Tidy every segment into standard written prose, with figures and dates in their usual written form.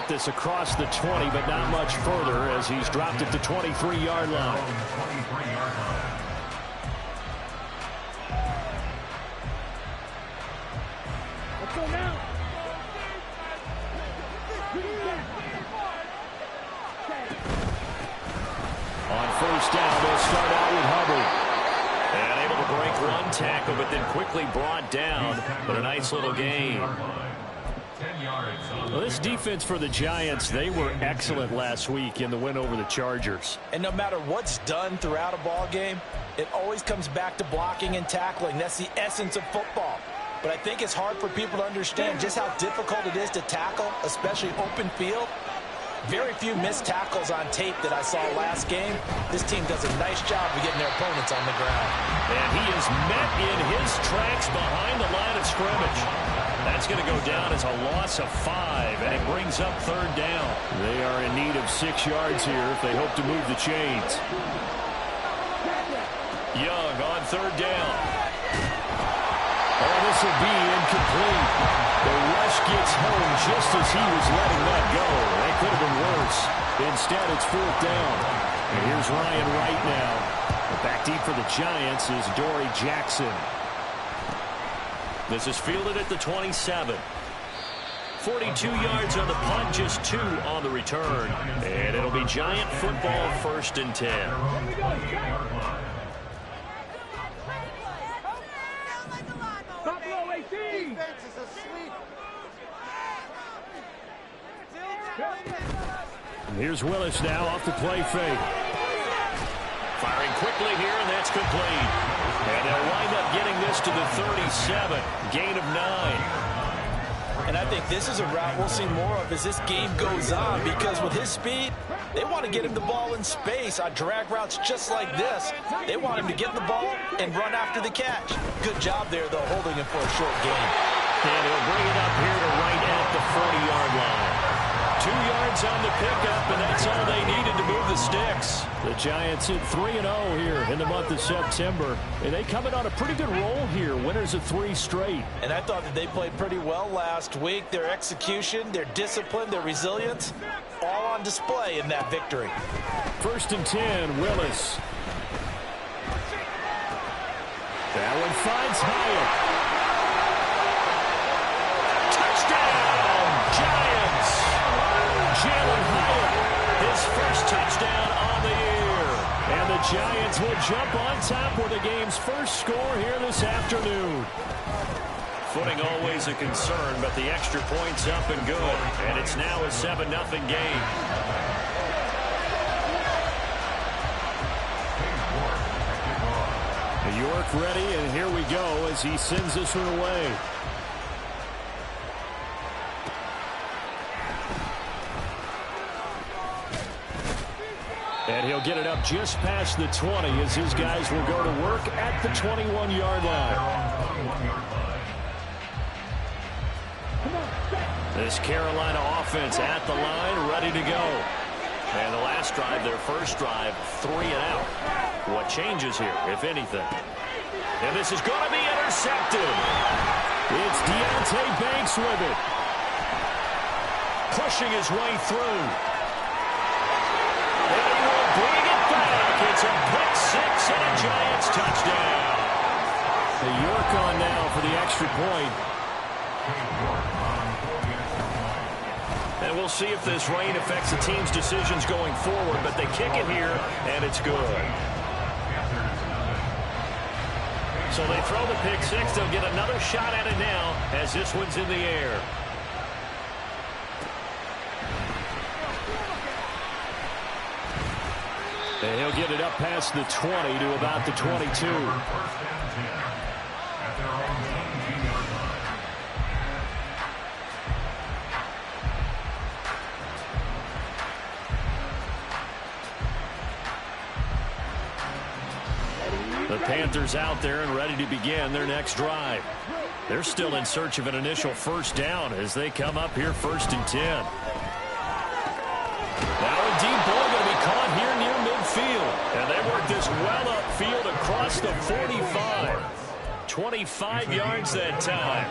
get this across the 20, but not much further as he's dropped at the 23-yard line. Let's go now. On first down, they'll start out with Hubbard. And able to break one tackle, but then quickly brought down. But a nice little gain. Well, this defense for the Giants, they were excellent last week in the win over the Chargers. And no matter what's done throughout a ball game, it always comes back to blocking and tackling. That's the essence of football. But I think it's hard for people to understand just how difficult it is to tackle, especially open field. Very few missed tackles on tape that I saw last game. This team does a nice job of getting their opponents on the ground. And he is met in his tracks behind the line of scrimmage. That's going to go down as a loss of 5, and it brings up third down. They are in need of 6 yards here if they hope to move the chains. Young on third down. Oh, this will be incomplete. The rush gets home just as he was letting that go. That could have been worse. Instead, it's fourth down. And here's Ryan Wright now. Back deep for the Giants is Dory Jackson. This is fielded at the 27. 42 yards on the punt, just 2 on the return. And it'll be Giant football, 1st and 10. And here's Willis now off the play fake. Firing quickly here, and that's complete. And they'll wind up getting this to the 37. Gain of 9. And I think this is a route we'll see more of as this game goes on, because with his speed, they want to get him the ball in space on drag routes just like this. They want him to get the ball and run after the catch. Good job there, though, holding him for a short gain. And he'll bring it up here to right at the 40-yard line. 2 yards on the pickup, and that's all they needed to move the sticks. The Giants hit 3-0 here in the month of September. And they come in on a pretty good roll here, winners of 3 straight. And I thought that they played pretty well last week. Their execution, their discipline, their resilience, all on display in that victory. 1st and 10, Willis. That one finds Hyatt. Touchdown, Giants! Jalen Hyatt, his first touchdown on the year. And the Giants will jump on top with the game's first score here this afternoon. Footing always a concern, but the extra point's up and good. And it's now a 7-0 game. York ready, and here we go as he sends this one away. And he'll get it up just past the 20 as his guys will go to work at the 21-yard line. This Carolina offense at the line, ready to go. And the last drive, their first drive, 3 and out. What changes here, if anything? And this is going to be intercepted. It's Deonte Banks with it. Pushing his way through. And he will bring it back. It's a pick 6 and a Giants touchdown. The York on now for the extra point. And we'll see if this rain affects the team's decisions going forward, but they kick it here, and it's good. So they throw the pick 6. They'll get another shot at it now as this one's in the air. And he'll get it up past the 20 to about the 22. The Panthers out there and ready to begin their next drive. They're still in search of an initial first down as they come up here 1st and 10. Now a deep ball going to be caught here near midfield. And they work this well upfield across the 45. 25 yards that time.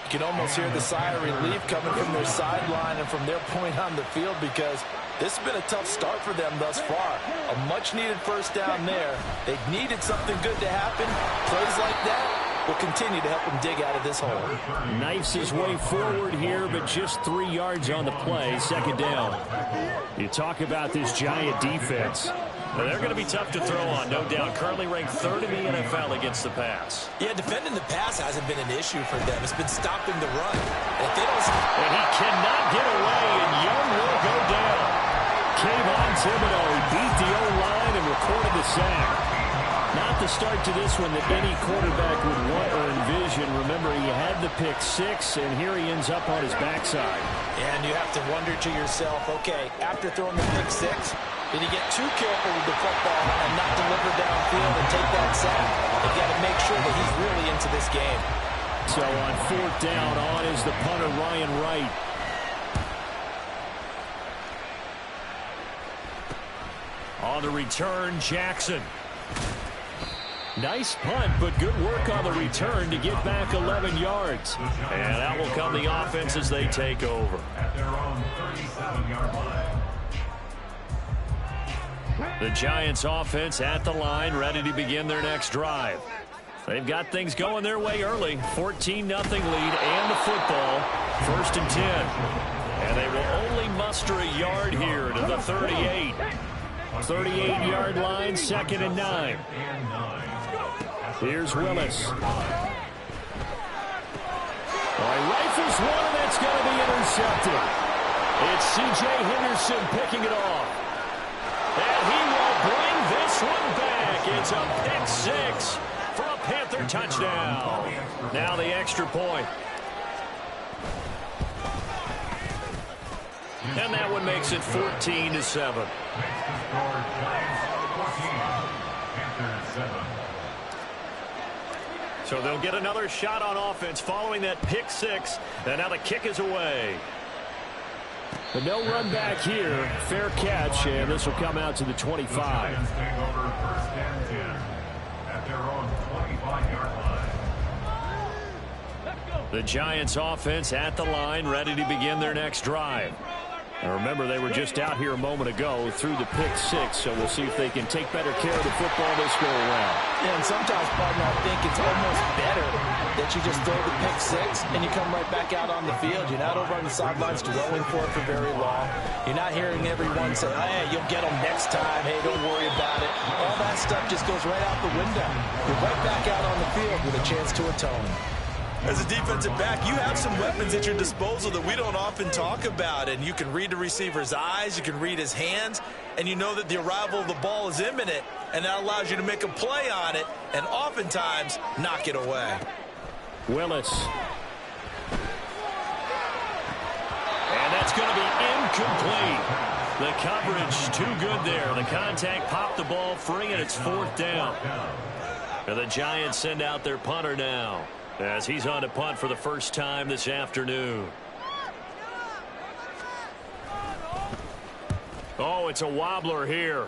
You can almost hear the sigh of relief coming from their sideline and from their point on the field, because this has been a tough start for them thus far. A much-needed first down there. They needed something good to happen. Plays like that will continue to help them dig out of this hole. Knifes his way forward here, but just 3 yards on the play. Second down. You talk about this Giant defense. Well, they're going to be tough to throw on, no doubt. Currently ranked 3rd in the NFL against the pass. Yeah, defending the pass hasn't been an issue for them. It's been stopping the run. And if they don't... And he cannot get away, and Young will go down. Kayvon Thibodeaux, he beat the O-line and recorded the sack. Not the start to this one that any quarterback would want or envision. Remember, he had the pick 6, and here he ends up on his backside. And you have to wonder to yourself, okay, after throwing the pick 6, did he get too careful with the football and not deliver downfield and take that sack? They've got to make sure that he's really into this game. So on 4th down, on is the punter, Ryan Wright. On the return, Jackson. Nice punt, but good work on the return to get back 11 yards. And that will come the offense as they take over. At their own 37-yard line. The Giants offense at the line, ready to begin their next drive. They've got things going their way early. 14-0 lead and the football. 1st and 10. And they will only muster a yard here to the 38. 38-yard line, 2nd and 9. Here's Willis. Rifles one, and that's going to be intercepted. It's C.J. Henderson picking it off. And he will bring this one back. It's a pick 6 for a Panther touchdown. Now the extra point. And that one makes it 14-7. So they'll get another shot on offense following that pick 6. And now the kick is away. But no run back here. Fair catch, and this will come out to the 25. The Giants offense at the line, ready to begin their next drive. And remember, they were just out here a moment ago through the pick 6, so we'll see if they can take better care of the football this go around. Yeah, and sometimes, partner, I think it's almost better that you just throw the pick 6 and you come right back out on the field. You're not over on the sidelines dwelling for it for very long. You're not hearing everyone say, hey, you'll get them next time. Hey, don't worry about it. All that stuff just goes right out the window. You're right back out on the field with a chance to atone. As a defensive back, you have some weapons at your disposal that we don't often talk about, and you can read the receiver's eyes, you can read his hands, and you know that the arrival of the ball is imminent, and that allows you to make a play on it and oftentimes knock it away. Willis. And that's going to be incomplete. The coverage too good there. The contact popped the ball free, and it's 4th down. And the Giants send out their punter now, as he's on to punt for the first time this afternoon. Oh, it's a wobbler here.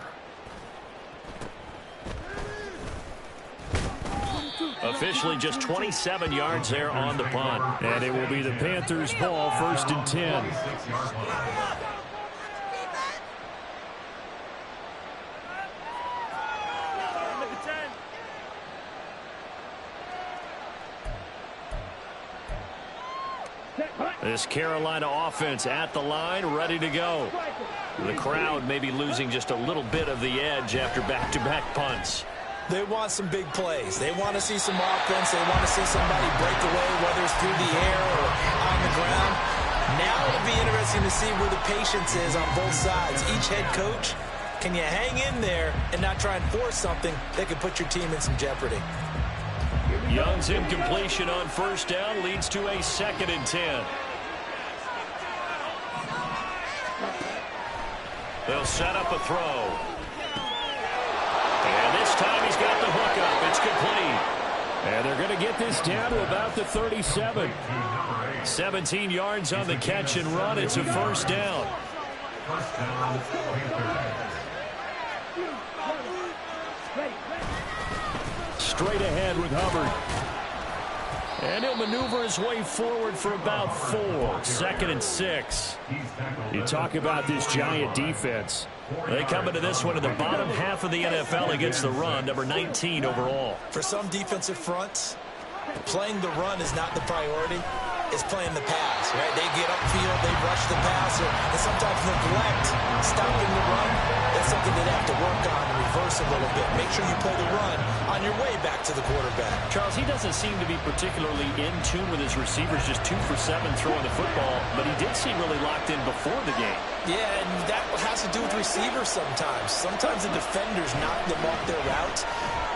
Officially just 27 yards there on the punt. And it will be the Panthers' ball, 1st and 10. This Carolina offense at the line, ready to go. The crowd may be losing just a little bit of the edge after back-to-back punts. They want some big plays. They want to see some offense. They want to see somebody break away, whether it's through the air or on the ground. Now it'll be interesting to see where the patience is on both sides. Each head coach, can you hang in there and not try and force something that could put your team in some jeopardy? Young's incompletion on 1st down leads to a 2nd and 10. They'll set up a throw. And this time he's got the hook up. It's complete. And they're going to get this down to about the 37. 17 yards on the catch and run. It's a 1st down. Straight ahead with Hubbard. And he'll maneuver his way forward for about 4. 2nd and 6. You talk about this Giant defense. They come into this one in the bottom half of the NFL against the run, number 19 overall. For some defensive fronts, playing the run is not the priority. It's playing the pass, right? They get upfield, they rush the passer, and sometimes neglect stopping the run. That's something they have to work on and reverse a little bit. Make sure you play the run on your way back to the quarterback. Charles, he doesn't seem to be particularly in tune with his receivers, just 2 for 7 throwing the football, but he did seem really locked in before the game. Yeah, and that has to do with receivers sometimes. Sometimes the defenders knock them off their routes,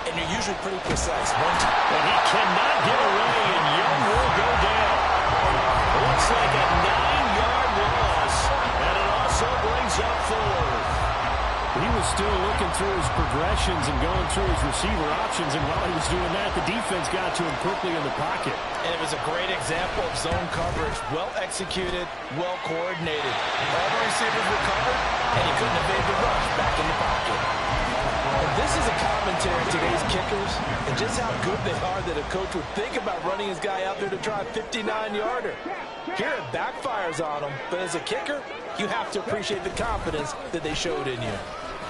and you're usually pretty precise. But he cannot get away, and Young will go down. Looks like a 9-yard loss, and it also brings up 4. He was still looking through his progressions and going through his receiver options, and while he was doing that, the defense got to him quickly in the pocket. And it was a great example of zone coverage. Well executed, well coordinated. All the receivers were covered, and he couldn't evade the rush back in the pocket. And this is a commentary on today's kickers and just how good they are that a coach would think about running his guy out there to try a 59-yarder. Here it backfires on him, but as a kicker, you have to appreciate the confidence that they showed in you.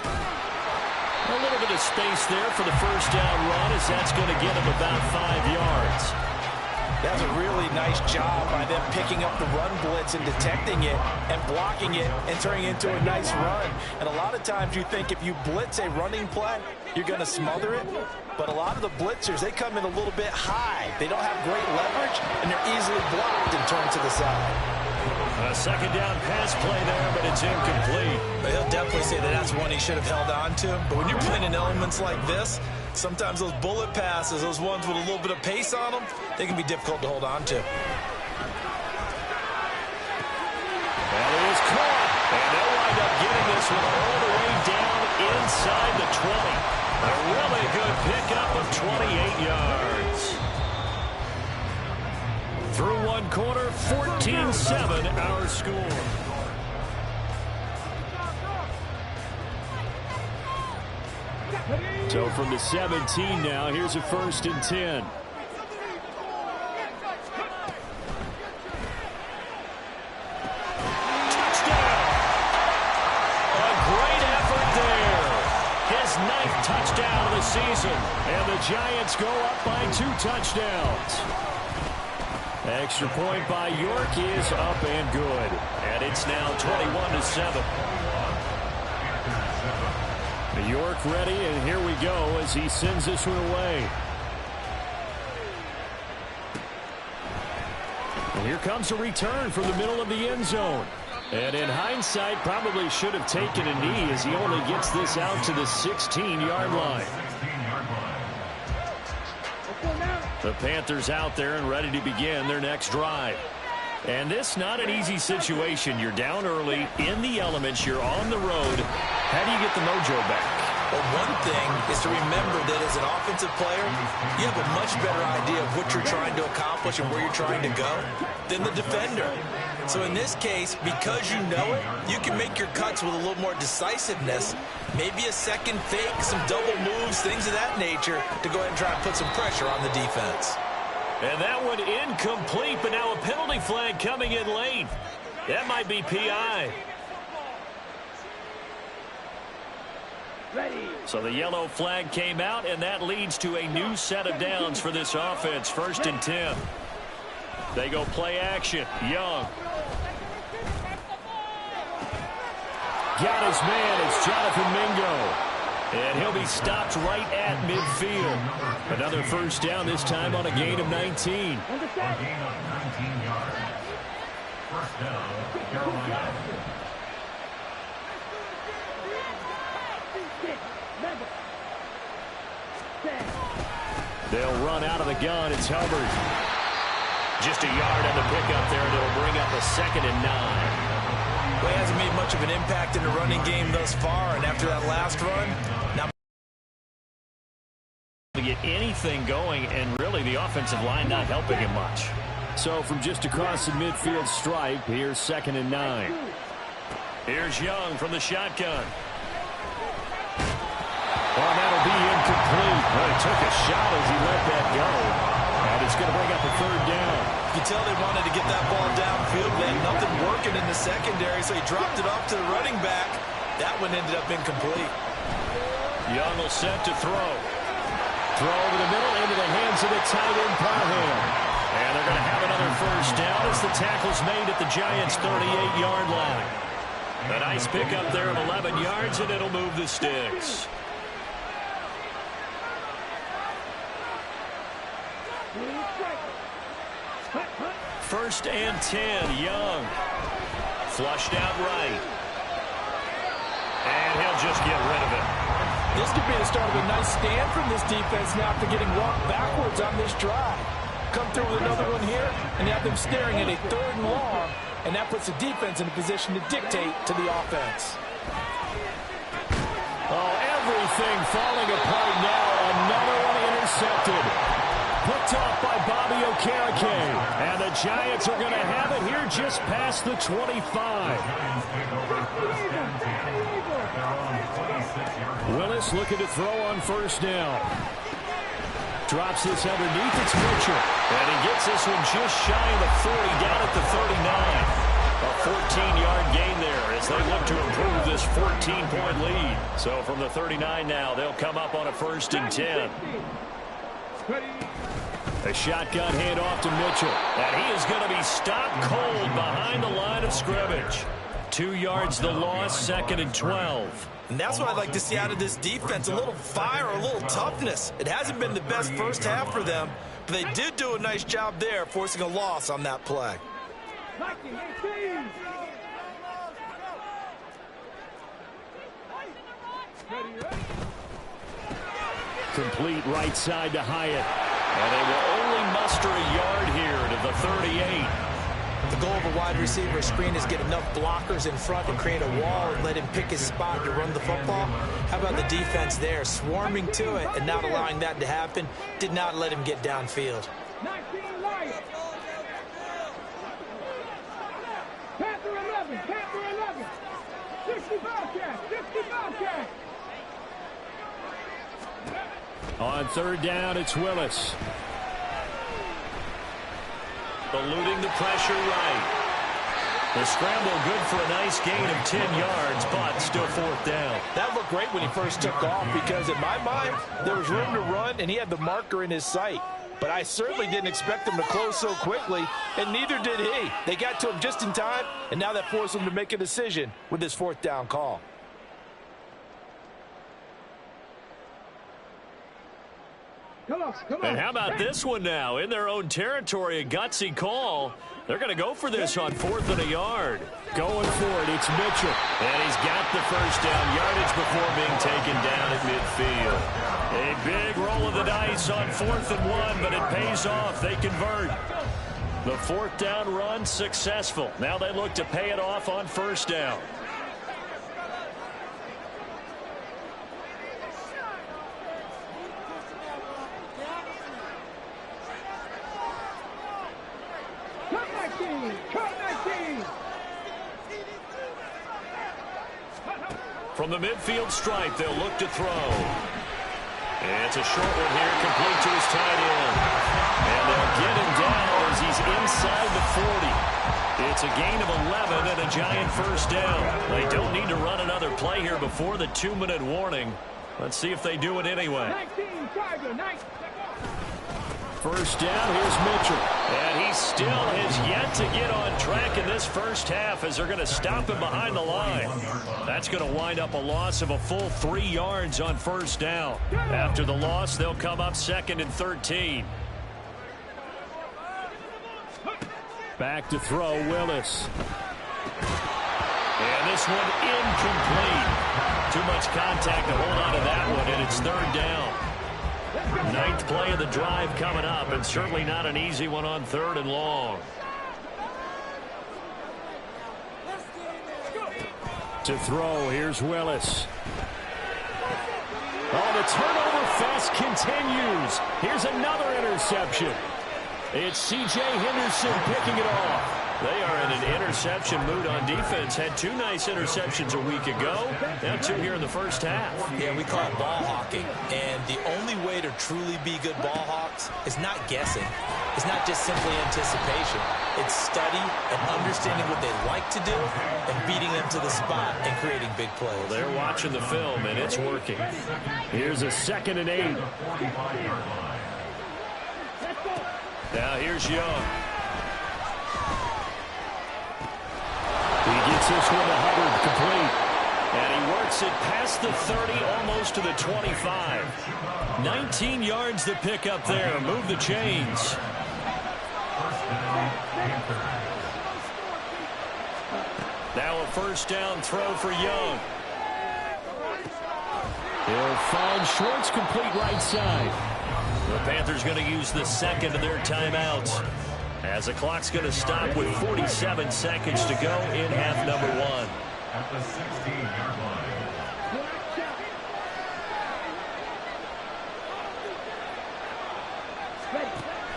A little bit of space there for the first down run, as that's going to get him about 5 yards. That's a really nice job by them picking up the run blitz and detecting it and blocking it and turning it into a nice run. And a lot of times you think if you blitz a running play, you're going to smother it. But a lot of the blitzers, they come in a little bit high. They don't have great leverage, and they're easily blocked and turned to the side. A 2nd down pass play there, but it's incomplete. But he'll definitely say that that's one he should have held on to. But when you're playing in elements like this, sometimes those bullet passes, those ones with a little bit of pace on them, they can be difficult to hold on to. And it was caught. And they'll wind up getting this one all the way down inside the 20. A really good pickup of 28 yards. Through 1 quarter, 14-7 our score. So from the 17 now, here's a 1st and 10. Touchdown! A great effort there. His 9th touchdown of the season. And the Giants go up by 2 touchdowns. Extra point by York is up and good. And it's now 21-7. York ready, and here we go as he sends this one away. And here comes a return from the middle of the end zone. And in hindsight, probably should have taken a knee as he only gets this out to the 16-yard line. The Panthers out there and ready to begin their next drive. And this not an easy situation. You're down early, in the elements, you're on the road. How do you get the mojo back? Well, one thing is to remember that as an offensive player, you have a much better idea of what you're trying to accomplish and where you're trying to go than the defender. So in this case, because you know it, you can make your cuts with a little more decisiveness. Maybe a second fake, some double moves, things of that nature to go ahead and try and put some pressure on the defense. And that one incomplete, but now a penalty flag coming in late. That might be PI. Ready. So the yellow flag came out, and that leads to a new set of downs for this offense. 1st and 10. They go play action. Young. Got his man. It's Jonathan Mingo. And he'll be stopped right at midfield. Another 1st down, this time on a gain of 19. Gain of 19 yards. 1st down, Carolina. They'll run out of the gun. It's Hubbard. Just a yard on the pickup there, and it'll bring up a 2nd and 9. Well, he hasn't made much of an impact in the running game thus far, and after that last run, now to get anything going, and really the offensive line not helping him much. So from just across the midfield stripe, here's 2nd and 9. Here's Young from the shotgun. Oh, that'll be incomplete. Well, he took a shot as he let that go. And It's going to bring up a third down. You can tell they wanted to get that ball downfield. They had nothing working in the secondary, so he dropped it off to the running back. That one ended up incomplete. Young will set to throw. Throw over the middle into the hands of the tight end, Parham. And they're going to have another first down as the tackle's made at the Giants' 38-yard line. A nice pickup there of 11 yards, and it'll move the sticks. First and 10, Young. Flushed out right. And he'll just get rid of it. This could be the start of a nice stand from this defense now after getting walked backwards on this drive. Come through with another one here, and have them staring at a 3rd and long, and that puts the defense in a position to dictate to the offense. Oh, everything falling apart now. Another one intercepted. Picked off by Bobby Okereke. And the Giants are going to have it here just past the 25. Willis looking to throw on first down. Drops this underneath. It's Mitchell. And he gets this one just shy of the 40, down at the 39. A 14-yard gain there as they look to improve this 14-point lead. So from the 39 now, they'll come up on a 1st and 10. A shotgun handoff to Mitchell. And he is going to be stopped cold behind the line of scrimmage. 2 yards the loss, 2nd and 12. And that's what I'd like to see out of this defense, a little fire, a little toughness. It hasn't been the best first half for them, but they did do a nice job there, forcing a loss on that play. Complete right side to Hyatt. And they will only muster a yard here to the 38. The goal of a wide receiver screen is get enough blockers in front and create a wall and let him pick his spot to run the football. How about the defense there, swarming to it and not allowing that to happen? Did not let him get downfield. On 3rd down, it's Willis. Eluding the pressure right. The scramble good for a nice gain of 10 yards, but still 4th down. That looked great when he first took off because in my mind, there was room to run and he had the marker in his sight. But I certainly didn't expect him to close so quickly, and neither did he. They got to him just in time, and now that forced him to make a decision with this 4th down call. Come on. And how about this one now? In their own territory, a gutsy call. They're going to go for this on 4th and a yard. Going for it, it's Mitchell. And he's got the first down yardage before being taken down at midfield. A big roll of the dice on 4th and 1, but it pays off. They convert. The 4th down run successful. Now they look to pay it off on 1st down. From the midfield stripe, they'll look to throw. And it's a short one here, complete to his tight end. And they'll get him down as he's inside the 40. It's a gain of 11 and a Giant first down. They don't need to run another play here before the 2-minute warning. Let's see if they do it anyway. 19, Tiger, 19. First down, here's Mitchell. And he still has yet to get on track in this first half as they're going to stop him behind the line. That's going to wind up a loss of a full 3 yards on 1st down. After the loss, they'll come up 2nd and 13. Back to throw, Willis. And this one incomplete. Too much contact to hold on to that one, and it's 3rd down. 9th play of the drive coming up, and certainly not an easy one on 3rd and long. To throw, here's Willis. Oh, the turnover fest continues. Here's another interception. It's C.J. Henderson picking it off. They are in an interception mood on defense. Had 2 nice interceptions a week ago. Now 2 here in the first half. Yeah, we call it ball hawking. And the only way to truly be good ball hawks is not guessing. It's not just simply anticipation. It's study and understanding what they like to do and beating them to the spot and creating big plays. Well, they're watching the film, and it's working. Here's a 2nd and 8. Now here's Young. He gets this one to Hubbard, complete. And he works it past the 30, almost to the 25. 19 yards to pick up there. Move the chains. Now a first down throw for Young. He'll find Schwartz, complete right side. The Panthers going to use the 2nd of their timeouts, as the clock's going to stop with 47 seconds to go in half number 1. At the 16-yard line.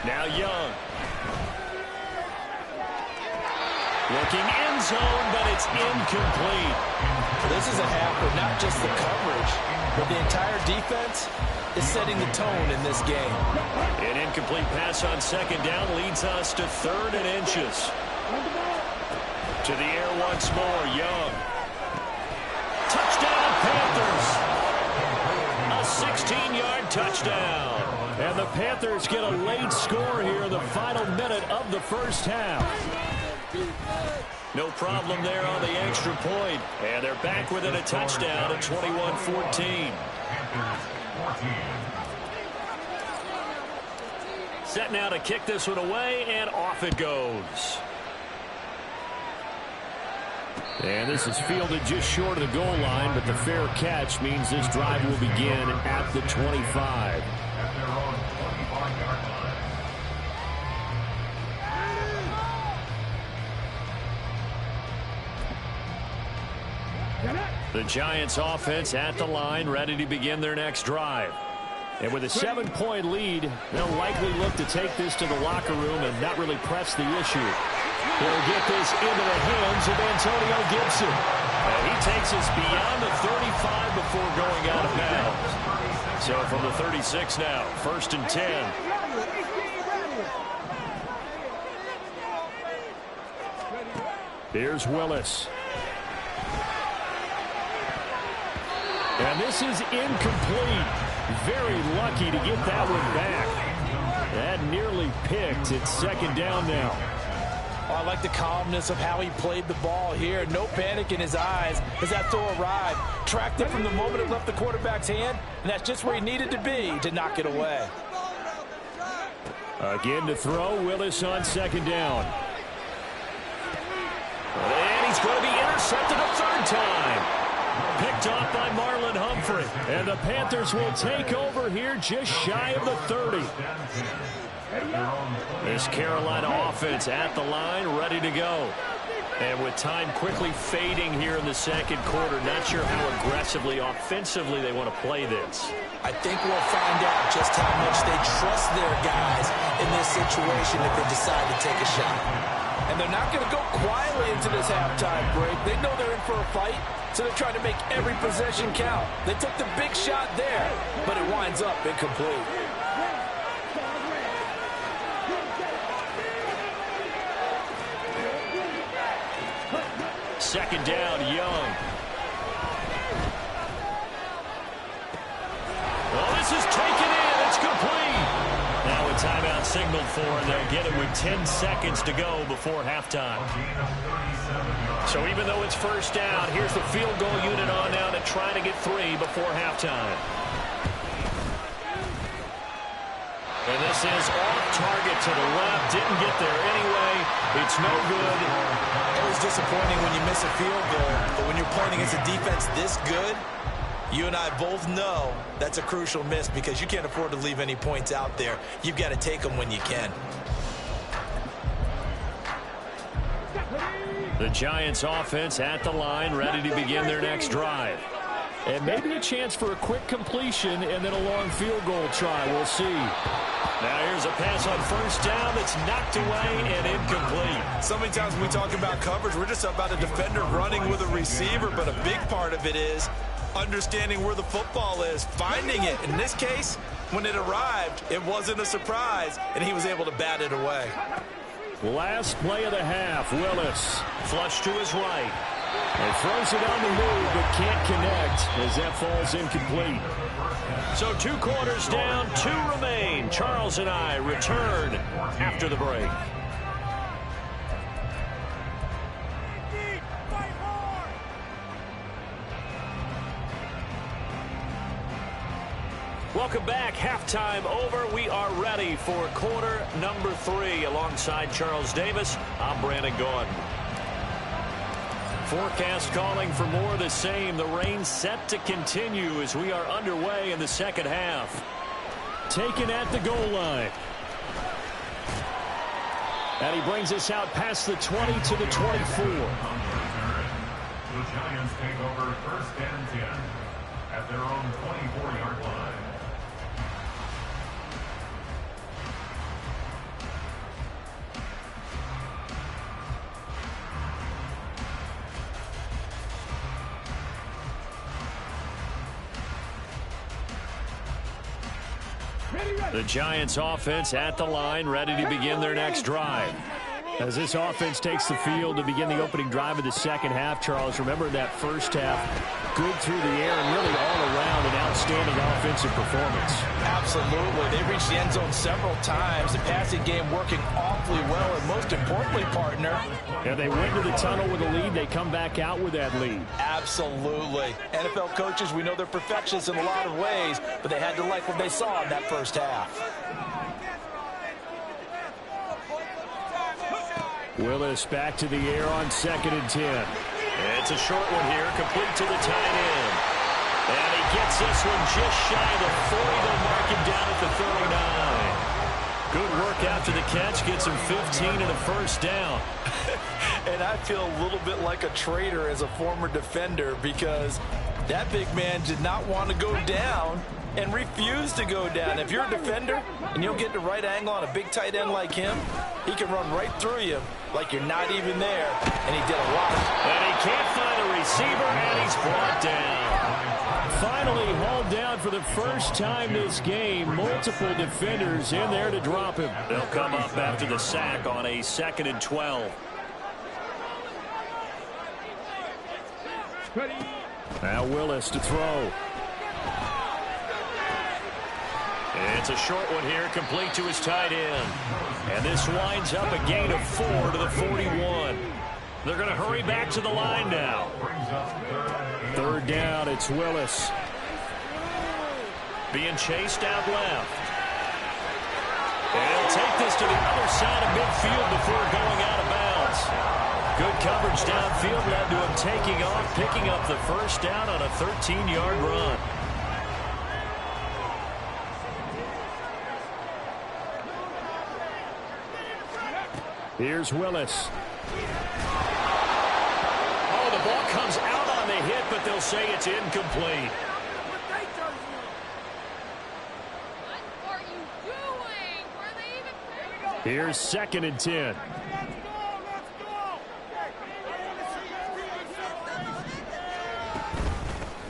Now Young. Looking end zone, but it's incomplete. This is a half where not just the coverage, but the entire defense is setting the tone in this game. An incomplete pass on 2nd down leads us to 3rd and inches. To the air once more, Young. Touchdown, Panthers! A 16-yard touchdown. And the Panthers get a late score here in the final minute of the first half. No problem there on the extra point. And they're back within a touchdown at 21-14. Set now to kick this one away, and off it goes. And this is fielded just short of the goal line, but the fair catch means this drive will begin at the 25. The Giants offense at the line, ready to begin their next drive. And with a 7-point lead, they'll likely look to take this to the locker room and not really press the issue. They'll get this into the hands of Antonio Gibson. And he takes us beyond the 35 before going out of bounds. So from the 36 now, 1st and 10. Here's Willis. And this is incomplete. Very lucky to get that one back. That nearly picked. It's 2nd down now. Oh, I like the calmness of how he played the ball here. No panic in his eyes as that throw arrived. Tracked it from the moment it left the quarterback's hand, and that's just where he needed to be to knock it away. Again to throw, Willis on 2nd down. And he's going to be intercepted a 3rd time. Picked off by Marlon Humphrey. And the Panthers will take over here just shy of the 30. This Carolina offense at the line, ready to go. And with time quickly fading here in the 2nd quarter, not sure how aggressively, offensively they want to play this. I think we'll find out just how much they trust their guys in this situation if they decide to take a shot. And they're not going to go quietly into this halftime break. They know they're in for a fight, so they're trying to make every possession count. They took the big shot there, but it winds up incomplete. Second down, Young. Oh, this is taken in. It's complete. Now a timeout signaled for, and they'll get it with 10 seconds to go before halftime. So even though it's first down, here's the field goal unit on now to try to get 3 before halftime. And this is off target to the left. Didn't get there anyway. It's no good. Always disappointing when you miss a field goal, but when you're playing against a defense this good, you and I both know that's a crucial miss because you can't afford to leave any points out there. You've got to take them when you can. The Giants offense at the line, ready to begin their next drive. And maybe a chance for a quick completion and then a long field goal try. We'll see. Now here's a pass on first down that's knocked away and incomplete. So many times when we talk about coverage, we're just about a defender running with a receiver, but a big part of it is understanding where the football is, finding it. In this case, when it arrived, it wasn't a surprise, and he was able to bat it away. Last play of the half, Willis. Flush to his right. And throws it on the move, but can't connect as that falls incomplete. So 2 quarters down, 2 remain. Charles and I return after the break. Welcome back. Halftime over. We are ready for quarter number 3. Alongside Charles Davis, I'm Brandon Gaudin. Forecast calling for more of the same. The rain set to continue as we are underway in the second half. Taken at the goal line. And he brings us out past the 20 to the 24. The Giants take over first and 10 at their own 24-yard line. The Giants offense at the line, ready to begin their next drive. As this offense takes the field to begin the opening drive of the second half, Charles, remember that first half, good through the air and really all around an outstanding offensive performance. Absolutely. They reached the end zone several times. The passing game working awfully well, and most importantly, partner. Yeah, they went to the tunnel with a lead. They come back out with that lead. Absolutely. NFL coaches, we know they're perfectionists in a lot of ways, but they had to like what they saw in that first half. Willis back to the air on 2nd and 10. It's a short one here, complete to the tight end. And he gets this one just shy of the 40. They'll mark him down at the 39. Good work after the catch, gets him 15 and a first down. And I feel a little bit like a traitor as a former defender because that big man did not want to go down and refused to go down. If you're a defender and you don't get the right angle on a big tight end like him, he can run right through you like you're not even there, and he did a lot. And he can't find a receiver, and he's brought down. Finally hauled down for the first time this game. Multiple defenders in there to drop him. They'll come up after the sack on a 2nd and 12. Now Willis to throw. It's a short one here, complete to his tight end. And this winds up a gain of 4 to the 41. They're going to hurry back to the line now. 3rd down, it's Willis. Being chased out left. And he'll take this to the other side of midfield before going out of bounds. Good coverage downfield led to him taking off, picking up the first down on a 13-yard run. Here's Willis. Oh, the ball comes out on the hit, but they'll say it's incomplete. What are you doing? Were they even... Here's 2nd and 10.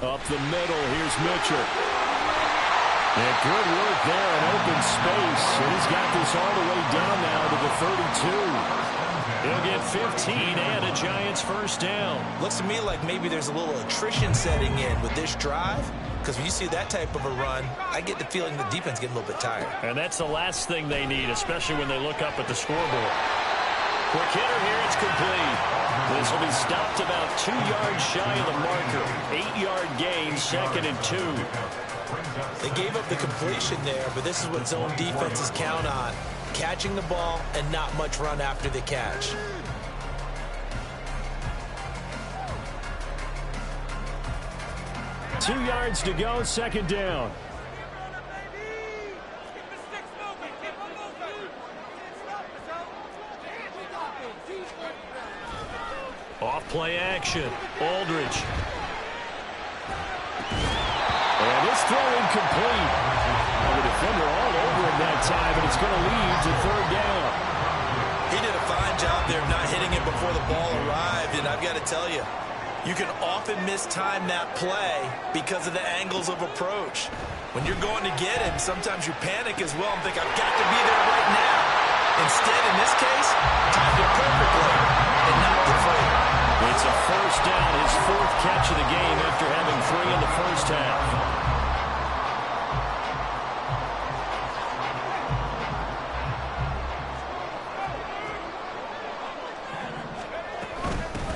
Up the middle, here's Mitchell. And good work there in open space. And he's got this all the way down now to the 32. He'll get 15 and a Giants first down. Looks to me like maybe there's a little attrition setting in with this drive. Because when you see that type of a run, I get the feeling the defense getting a little bit tired. And that's the last thing they need, especially when they look up at the scoreboard. Quick hitter here, it's complete. This will be stopped about 2 yards shy of the marker. 8-yard gain, 2nd and 2. They gave up the completion there, but this is what zone defenses count on. Catching the ball and not much run after the catch. Two yards to go, 2nd down. Off play action. Aldridge. And this throw incomplete. The defender all over him that time, and it's going to lead to third down. He did a fine job there of not hitting it before the ball arrived, and I've got to tell you, you can often mistime that play because of the angles of approach. When you're going to get it, sometimes you panic as well and think, I've got to be there right now. Instead, in this case, timed it perfectly and knocked it free. It's a first down, his fourth catch of the game after having 3 in the first half.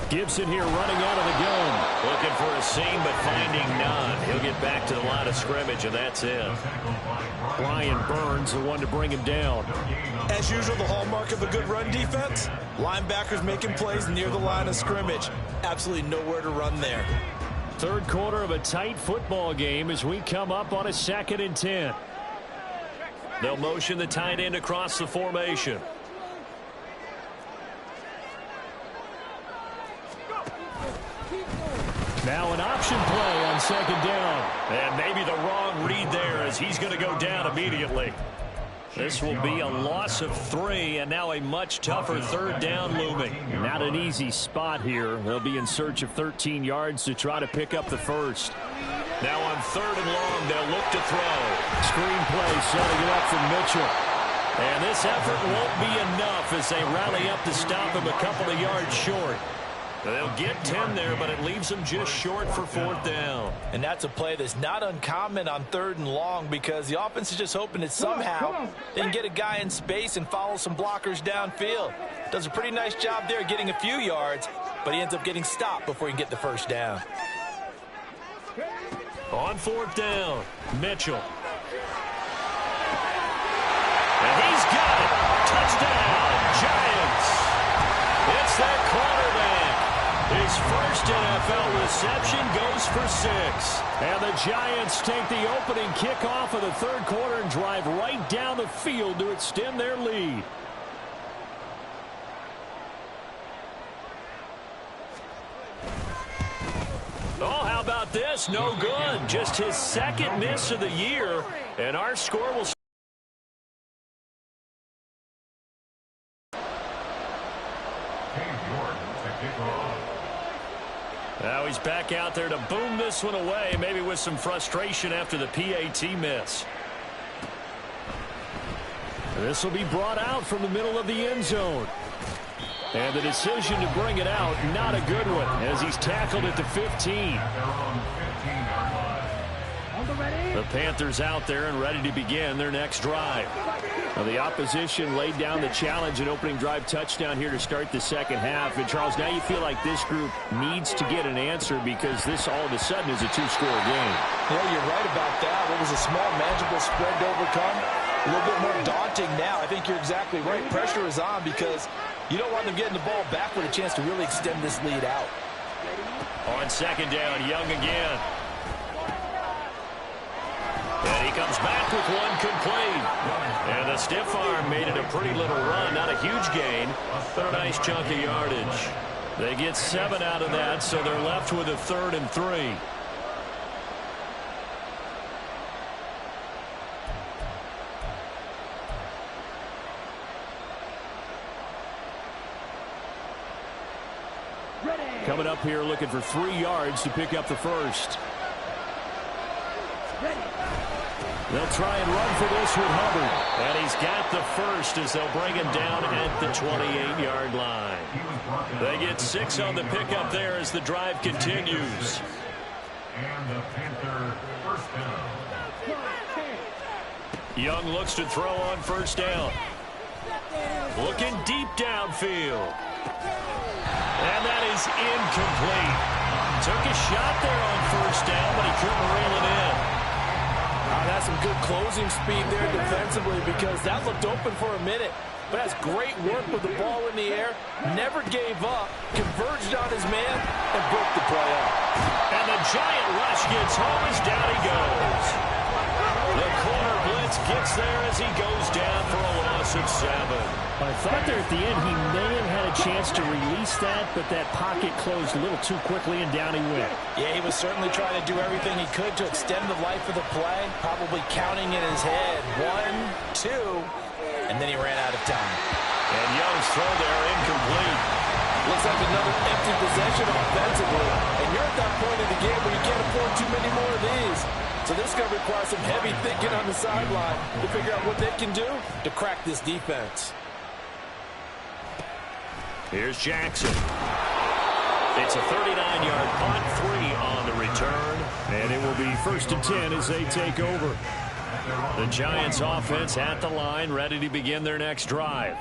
Gibson here running out of the gun. Looking for a seam, but finding none. He'll get back to the line of scrimmage, and that's it. Brian Burns, the one to bring him down. As usual, the hallmark of a good run defense, linebackers making plays near the line of scrimmage. Absolutely nowhere to run there. Third quarter of a tight football game as we come up on a 2nd and 10. They'll motion the tight end across the formation. Now an option play on 2nd down. And maybe the wrong read there as he's going to go down immediately. This will be a loss of 3, and now a much tougher third down looming. Not an easy spot here. They'll be in search of 13 yards to try to pick up the first. Now on 3rd and long, they'll look to throw. Screen play setting it up for Mitchell. And this effort won't be enough as they rally up to stop him a couple of yards short. They'll get 10 there, but it leaves them just short for 4th down. And that's a play that's not uncommon on 3rd and long because the offense is just hoping that somehow they can get a guy in space and follow some blockers downfield. Does a pretty nice job there getting a few yards, but he ends up getting stopped before he can get the first down. On 4th down, Mitchell. And he's got it. Touchdown, Giants. It's their quarterback. His first NFL reception goes for 6. And the Giants take the opening kickoff of the third quarter and drive right down the field to extend their lead. Oh, how about this? No good. Just his 2nd miss of the year. And our score will... Now he's back out there to boom this one away, maybe with some frustration after the PAT miss. This will be brought out from the middle of the end zone. And the decision to bring it out, not a good one, as he's tackled at the 15. The Panthers out there and ready to begin their next drive. Now the opposition laid down the challenge and opening drive touchdown here to start the second half. And Charles, now you feel like this group needs to get an answer because this all of a sudden is a 2-score game. Yeah, you're right about that. What was a small, manageable spread to overcome, a little bit more daunting now. I think you're exactly right. Pressure is on because you don't want them getting the ball back with a chance to really extend this lead out. On 2nd down, Young again. And he comes back with one complete. And the stiff arm made it a pretty little run. Not a huge gain, but a nice chunk of yardage. They get 7 out of that, so they're left with a 3rd and 3. Coming up here looking for 3 yards to pick up the first. They'll try and run for this with Hubbard. And he's got the first as they'll bring him down at the 28-yard line. They get 6 on the pickup there as the drive continues. And the Panther first down. Young looks to throw on first down. Looking deep downfield. And that is incomplete. Took a shot there on first down, but he couldn't reel it in. That's some good closing speed there defensively because that looked open for a minute. But that's great work with the ball in the air. Never gave up. Converged on his man and broke the play up. And the giant rush gets home as down he goes. The corner blitz gets there as he goes down for a loss of 7. I thought there at the end he may have had a chance to release that, but that pocket closed a little too quickly, and down he went. Yeah, he was certainly trying to do everything he could to extend the life of the play, probably counting in his head 1, 2, and then he ran out of time. And Young's throw there incomplete. Looks like another empty possession offensively, and you're at that point in the game where you can't afford too many more of these. So this is going to require some heavy thinking on the sideline to figure out what they can do to crack this defense. Here's Jackson. It's a 39-yard punt, 3 on the return, and it will be 1st and 10 as they take over. The Giants offense at the line, ready to begin their next drive.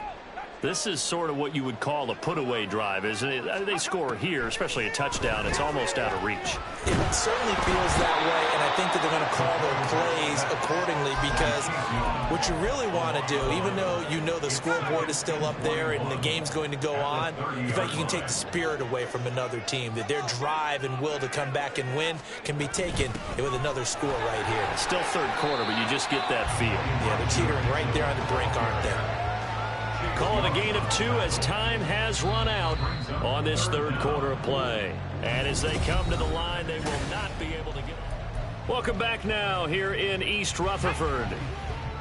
This is sort of what you would call a put-away drive, isn't it? They score here, especially a touchdown. It's almost out of reach. It certainly feels that way, and I think that they're going to call their plays accordingly, because what you really want to do, even though you know the scoreboard is still up there and the game's going to go on, you think you can take the spirit away from another team, that their drive and will to come back and win can be taken with another score right here. It's still third quarter, but you just get that feel. Yeah, they're teetering right there on the brink, aren't they? Call it a gain of 2 as time has run out on this third quarter of play. And as they come to the line, they will not be able to get it. Welcome back now here in East Rutherford.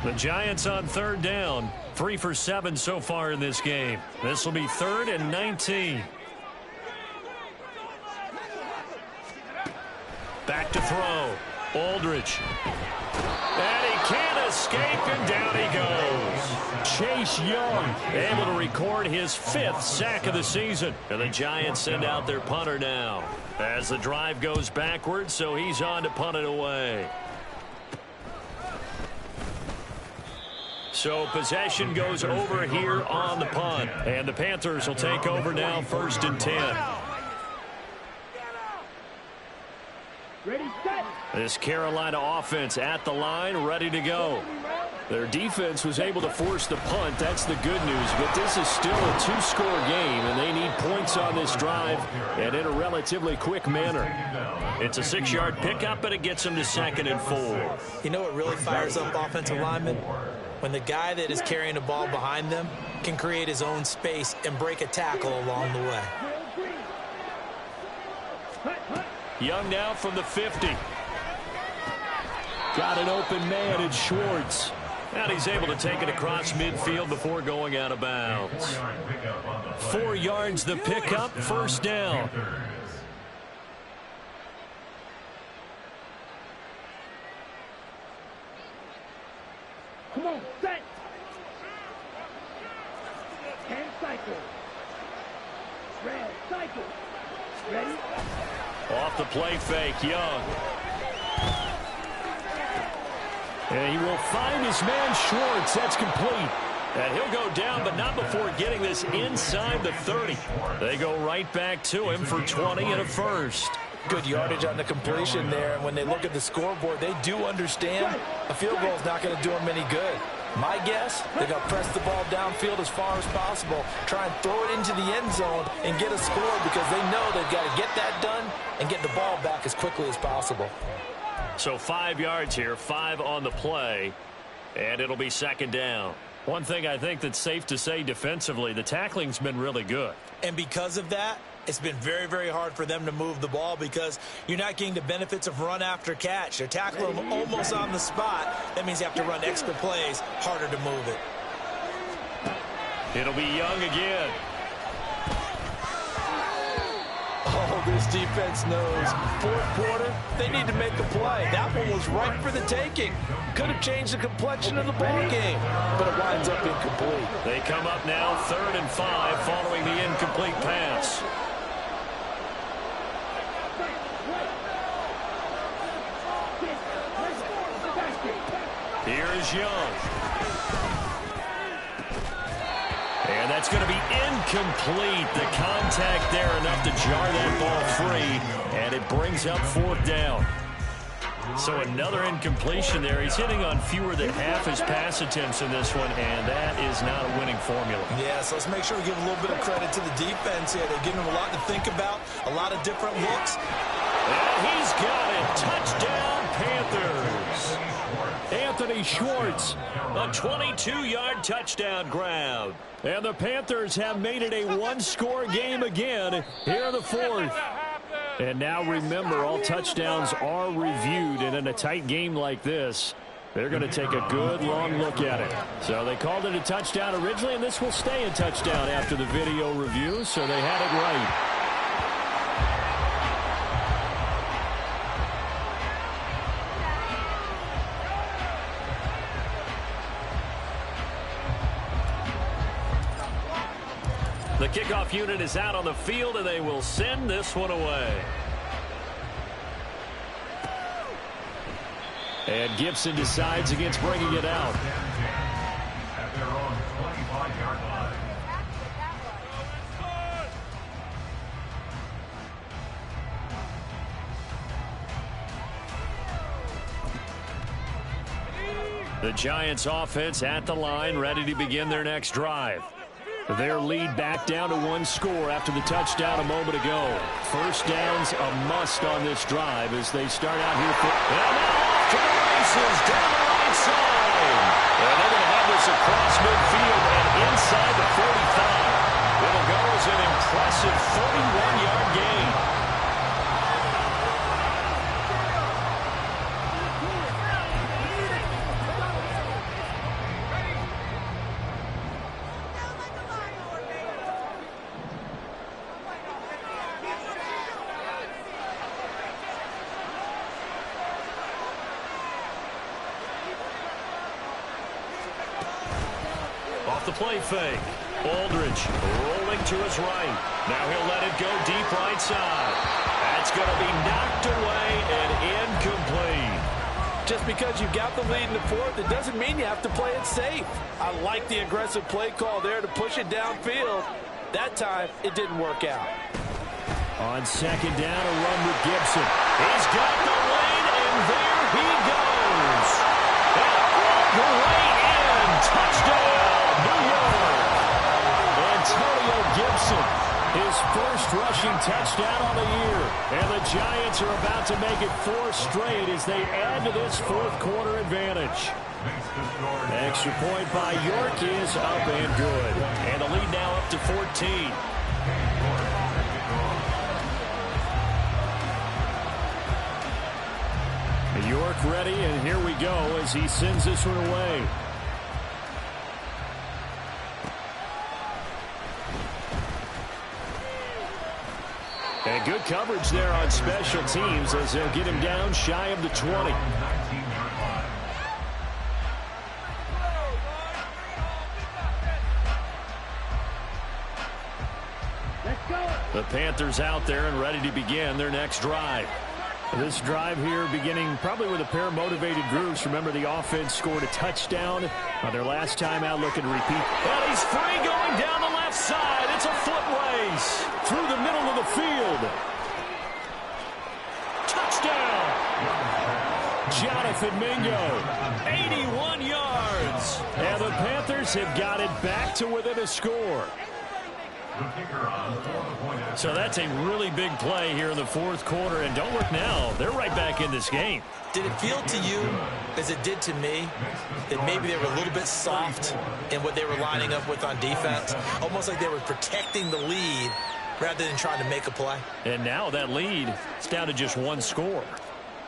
The Giants on third down, 3 for 7 so far in this game. This will be 3rd and 19. Back to throw. Aldridge. And he can't escape, and down he goes. Chase Young able to record his 5th sack of the season. And the Giants send out their punter now as the drive goes backwards, so he's on to punt it away. So possession goes over here on the punt. And the Panthers will take over now, 1st and 10. Ready, set. This Carolina offense at the line, ready to go. Their defense was able to force the punt. That's the good news. But this is still a 2-score game, and they need points on this drive and in a relatively quick manner. It's a 6-yard pickup, but it gets them to 2nd and 4. You know what really fires up offensive linemen? When the guy that is carrying the ball behind them can create his own space and break a tackle along the way. Young now from the 50. Got an open man in Schwartz. And he's able to take it across midfield before going out of bounds. 4 yards the pickup, 1st down. Come on, set. And cycle. Red, cycle. Ready? Off the play fake, Young. And he will find his man Schwartz. That's complete. And he'll go down, but not before getting this inside the 30. They go right back to him for 20 and a 1st. Good yardage on the completion there. And when they look at the scoreboard, they do understand a field goal is not going to do them any good. My guess, they're going to press the ball downfield as far as possible, try and throw it into the end zone and get a score, because they know they've got to get that done and get the ball back as quickly as possible. So 5 yards here, 5 on the play, and it'll be 2nd down. One thing I think that's safe to say defensively, the tackling's been really good. And because of that, it's been very, very hard for them to move the ball, because you're not getting the benefits of run after catch. They're tackling them almost on the spot. That means you have to run extra plays, harder to move it. It'll be Young again. Oh, this defense knows. 4th quarter, they need to make a play. That one was right for the taking. Could have changed the complexion of the ball game, but it winds up incomplete. They come up now 3rd and 5 following the incomplete pass. Here is Young. And that's going to be incomplete. The contact there enough to jar that ball free, and it brings up 4th down. So another incompletion there. He's hitting on fewer than half his pass attempts in this one, and that is not a winning formula. Yeah, so let's make sure we give a little bit of credit to the defense here. They're giving them a lot to think about, a lot of different looks. And he's got it. Touchdown, Panthers. Anthony Schwartz, a 22-yard touchdown grab. And the Panthers have made it a one-score game again here in the fourth. And now remember, all touchdowns are reviewed, and in a tight game like this, they're going to take a good long look at it. So they called it a touchdown originally, and this will stay a touchdown after the video review, so they had it right. The kickoff unit is out on the field, and they will send this one away. And Gibson decides against bringing it out. At their own 25-yard line. The Giants offense at the line, ready to begin their next drive. Their lead back down to one score after the touchdown a moment ago. First down's a must on this drive as they start out here. And now off to the races down the right side. And they're going to have this across midfield and inside the 45. It'll go as an impressive 31-yard gain. Off the play fake. Aldridge rolling to his right. Now he'll let it go deep right side. That's going to be knocked away and incomplete. Just because you got the lead in the fourth, it doesn't mean you have to play it safe. I like the aggressive play call there to push it downfield. That time, it didn't work out. On second down, a run with Gibson. He's got the lane, and there he goes. And all the way in. Touchdown, New York. Antonio Gibson, his first rushing touchdown on the year. And the Giants are about to make it 4 straight as they add to this fourth quarter advantage. Extra point by York is up and good. And the lead now up to 14. York ready, and here we go as he sends this one away. And good coverage there on special teams as they'll get him down shy of the 20. Let's go. The Panthers out there and ready to begin their next drive. This drive here beginning probably with a pair of motivated groups. Remember, the offense scored a touchdown on their last time out, looking to repeat. And he's free going down the left side. It's a foot race through the middle of the field. Touchdown! Jonathan Mingo, 81 yards. And the Panthers have got it back to within a score. So that's a really big play here in the fourth quarter. And don't look now, they're right back in this game. Did it feel to you, as it did to me, that maybe they were a little bit soft in what they were lining up with on defense? Almost like they were protecting the lead rather than trying to make a play. And now that lead is down to just one score.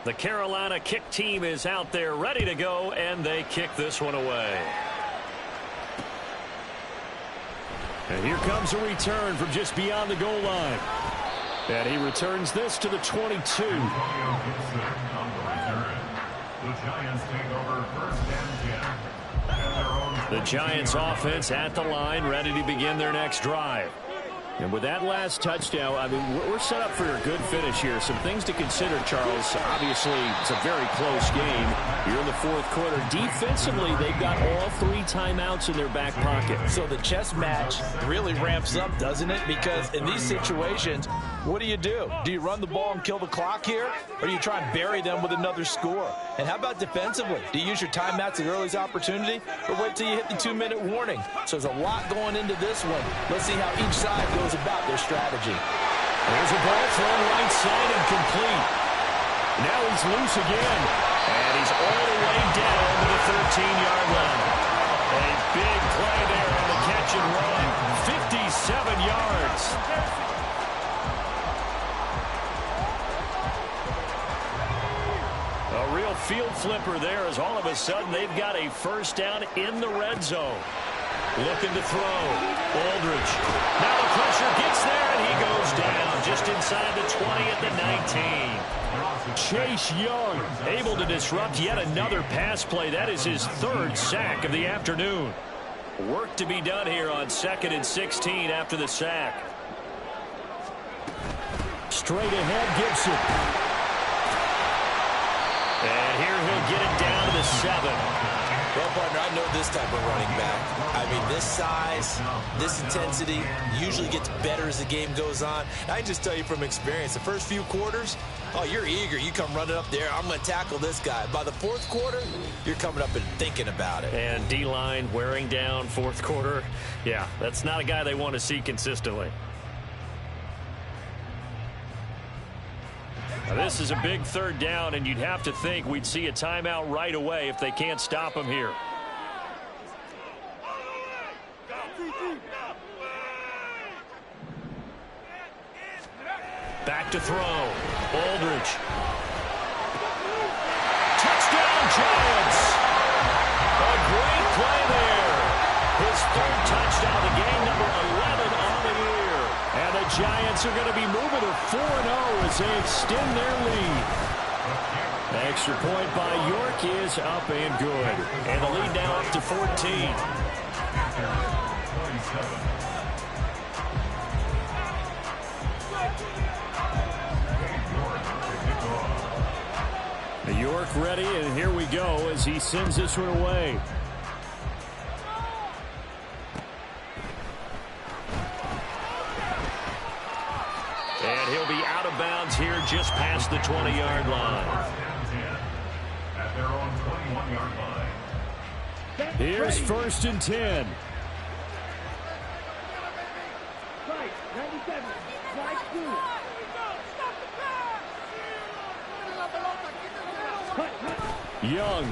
The Carolina kick team is out there ready to go, and they kick this one away. And here comes a return from just beyond the goal line. And he returns this to the 22. The Giants take over first and 10. The Giants offense at the line, ready to begin their next drive. And with that last touchdown, I mean, we're set up for a good finish here. Some things to consider, Charles. Obviously, it's a very close game. You're in the fourth quarter. Defensively, they've got all 3 timeouts in their back pocket. So the chess match really ramps up, doesn't it? Because in these situations, what do? Do you run the ball and kill the clock here? Or do you try and bury them with another score? And how about defensively? Do you use your timeouts at earliest opportunity? Or wait till you hit the 2-minute warning? So there's a lot going into this one. Let's see how each side goes about their strategy. There's a ball thrown right side and complete. Now he's loose again. And he's all the way down to the 13-yard line. A big play there on the catch and run. 57 yards. A real field flipper there as all of a sudden they've got a first down in the red zone. Looking to throw. Aldridge. Now the pressure gets there, and he goes down just inside the 20 at the 19. Chase Young able to disrupt yet another pass play. That is his third sack of the afternoon. Work to be done here on 2nd and 16 after the sack. Straight ahead, Gibson. And here he'll get it down to the 7. Well, partner, I know this type of running back. I mean, this size, this intensity usually gets better as the game goes on. I can just tell you from experience, the first few quarters, oh, you're eager. You come running up there, I'm going to tackle this guy. By the fourth quarter, you're coming up and thinking about it. And D-line wearing down fourth quarter. Yeah, that's not a guy they want to see consistently. Now, this is a big third down, and you'd have to think we'd see a timeout right away if they can't stop him here. Back to throw. Aldridge. Touchdown, Giants! A great play there. His third touchdown of the game, number 11 on the year. And the Giants are going to be moving to 4-0 as they extend their lead. The extra point by York is up and good. And the lead now up to 14. York ready, and here we go as he sends this one away. And he'll be out of bounds here just past the 20-yard line. At their own 21-yard line. Here's 1st and 10. Right, 97. Right through. Young.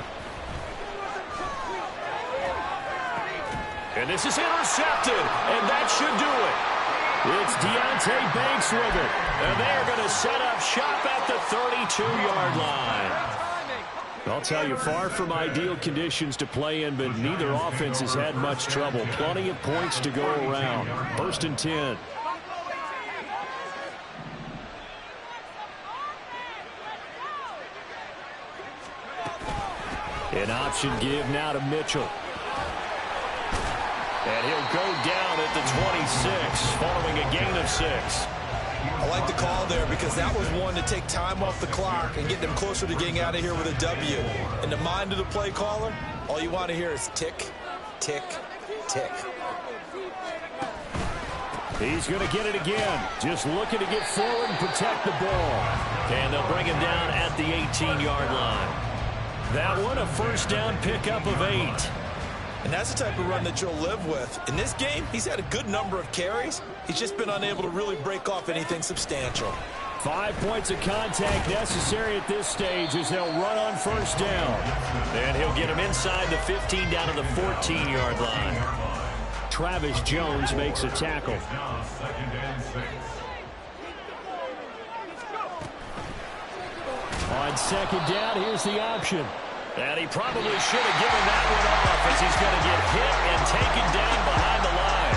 And this is intercepted, and that should do it. It's Deonte Banks with it, and they're going to set up shop at the 32-yard line. I'll tell you, far from ideal conditions to play in, but neither offense has had much trouble. Plenty of points to go around. 1st and 10. An option give now to Mitchell. And he'll go down at the 26, following a gain of 6. I like the call there because that was one to take time off the clock and get them closer to getting out of here with a W. In the mind of the play caller, all you want to hear is tick, tick, tick. He's going to get it again. Just looking to get forward and protect the ball. And they'll bring him down at the 18-yard line. That one, a first down pickup of 8. And that's the type of run that you'll live with. In this game, he's had a good number of carries. He's just been unable to really break off anything substantial. 5 points of contact necessary at this stage as they'll run on first down. And he'll get him inside the 15 down to the 14-yard line. Travis Jones makes a tackle. On 2nd down, here's the option. And he probably should have given that one off as he's going to get hit and taken down behind the line.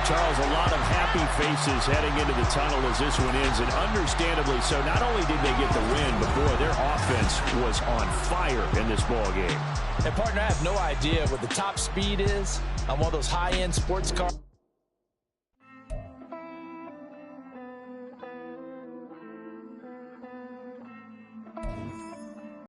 Charles, a lot of happy faces heading into the tunnel as this one ends, and understandably so. Not only did they get the win, but boy, their offense was on fire in this ball game. And partner, I have no idea what the top speed is on one of those high-end sports cars.